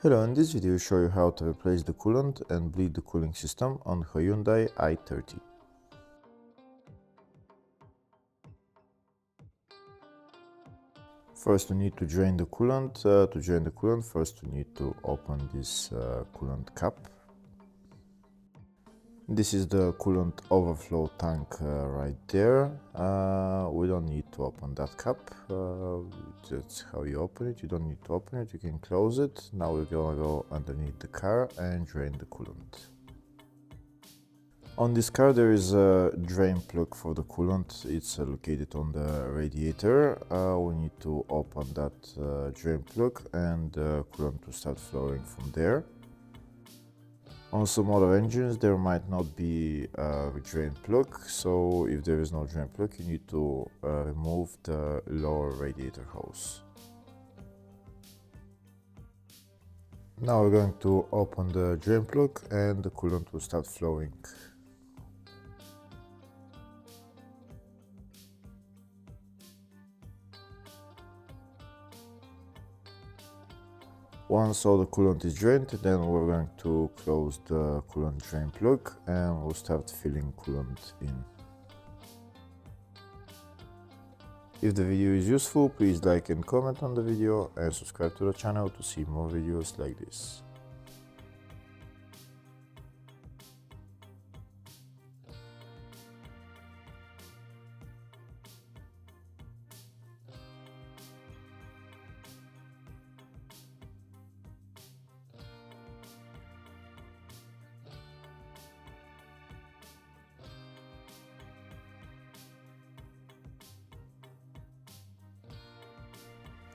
Hello, in this video I show you how to replace the coolant and bleed the cooling system on Hyundai i30. First we need to drain the coolant. To drain the coolant, first we need to open this coolant cap. This is the coolant overflow tank right there. We don't need to open that cap. That's how you open it. You don't need to open it. You can close it. Now we're gonna go underneath the car and drain the coolant. On this car there is a drain plug for the coolant. It's located on the radiator. We need to open that drain plug and the coolant will start flowing from there. On some other engines there might not be a drain plug, so if there is no drain plug you need to remove the lower radiator hose. Now we're going to open the drain plug and the coolant will start flowing. Once all the coolant is drained, then we're going to close the coolant drain plug and we'll start filling coolant in. If the video is useful, please like and comment on the video and subscribe to the channel to see more videos like this.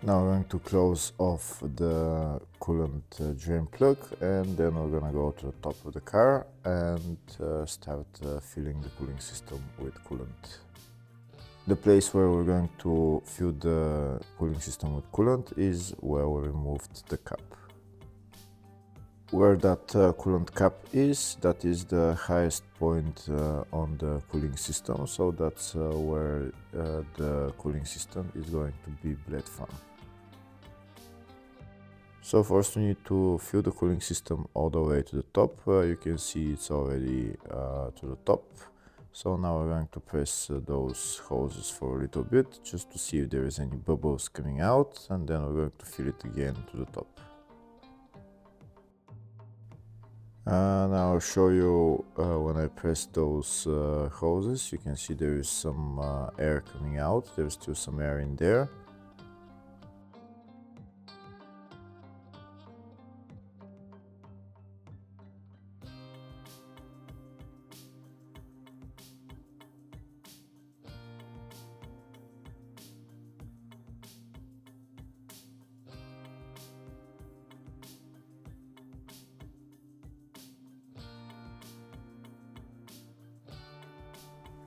Now we're going to close off the coolant drain plug and then we're gonna go to the top of the car and start filling the cooling system with coolant. The place where we're going to fill the cooling system with coolant is where we removed the cap. Where that coolant cap is, that is the highest point on the cooling system, so that's where the cooling system is going to be bled from. So first we need to fill the cooling system all the way to the top. You can see it's already to the top. So now we're going to press those hoses for a little bit just to see if there is any bubbles coming out, and then we're going to fill it again to the top. Now I'll show you when I press those hoses, you can see there is some air coming out. There's still some air in there.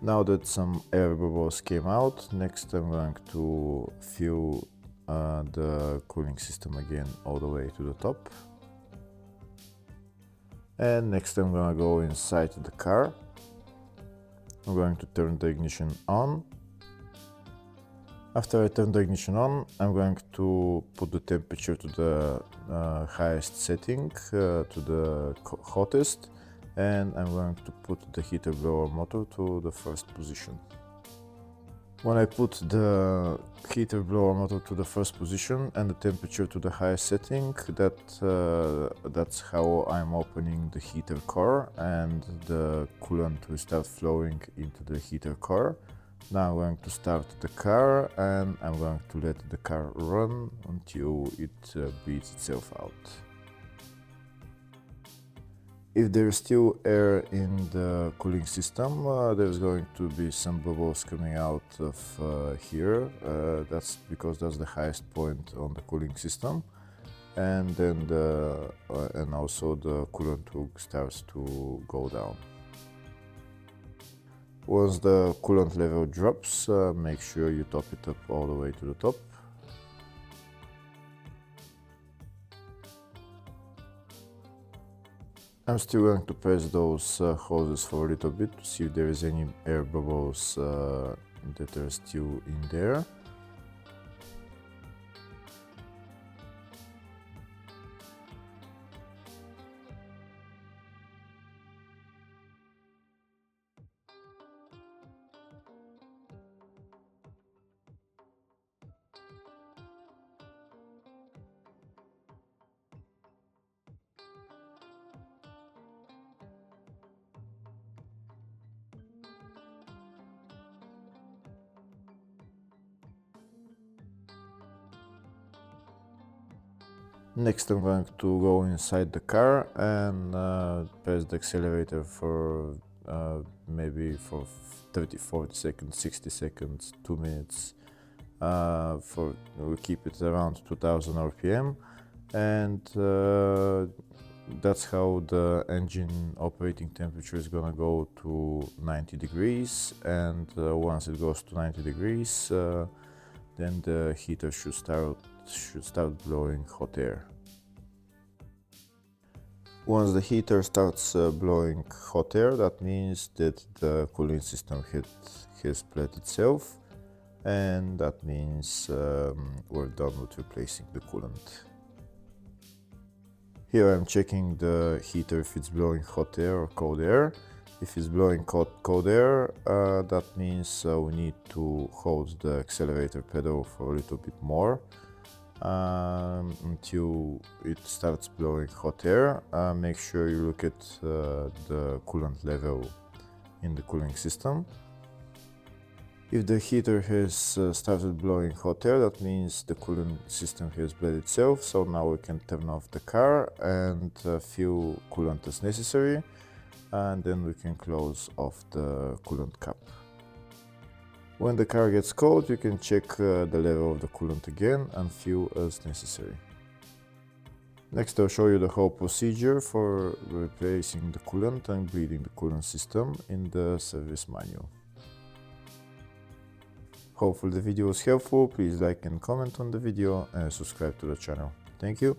Now that some air bubbles came out, next I'm going to fill the cooling system again all the way to the top. And next I'm gonna go inside the car. I'm going to turn the ignition on. After I turn the ignition on, I'm going to put the temperature to the highest setting, to the hottest. And I'm going to put the heater blower motor to the first position. When I put the heater blower motor to the first position and the temperature to the highest setting, that's how I'm opening the heater core and the coolant will start flowing into the heater core. Now I'm going to start the car and I'm going to let the car run until it bleeds itself out. If there's still air in the cooling system, there's going to be some bubbles coming out of here. That's because that's the highest point on the cooling system, and then and also the coolant hook starts to go down. Once the coolant level drops, make sure you top it up all the way to the top. I'm still going to press those hoses for a little bit to see if there is any air bubbles that are still in there. Next I'm going to go inside the car and press the accelerator for maybe for 30, 40 seconds, 60 seconds, 2 minutes. We'll keep it around 2000 RPM, and that's how the engine operating temperature is gonna go to 90 degrees. And once it goes to 90 degrees, then the heater should start blowing hot air. Once the heater starts blowing hot air, that means that the cooling system has split itself, and that means we're done with replacing the coolant. Here I'm checking the heater if it's blowing hot air or cold air. If it's blowing cold air, that means we need to hold the accelerator pedal for a little bit more until it starts blowing hot air. Make sure you look at the coolant level in the cooling system. If the heater has started blowing hot air, that means the cooling system has bled itself, so now we can turn off the car and fill coolant as necessary, and then we can close off the coolant cap. When the car gets cold, you can check the level of the coolant again and fill as necessary. Next I'll show you the whole procedure for replacing the coolant and bleeding the coolant system in the service manual. Hopefully the video was helpful. Please like and comment on the video and subscribe to the channel. Thank you.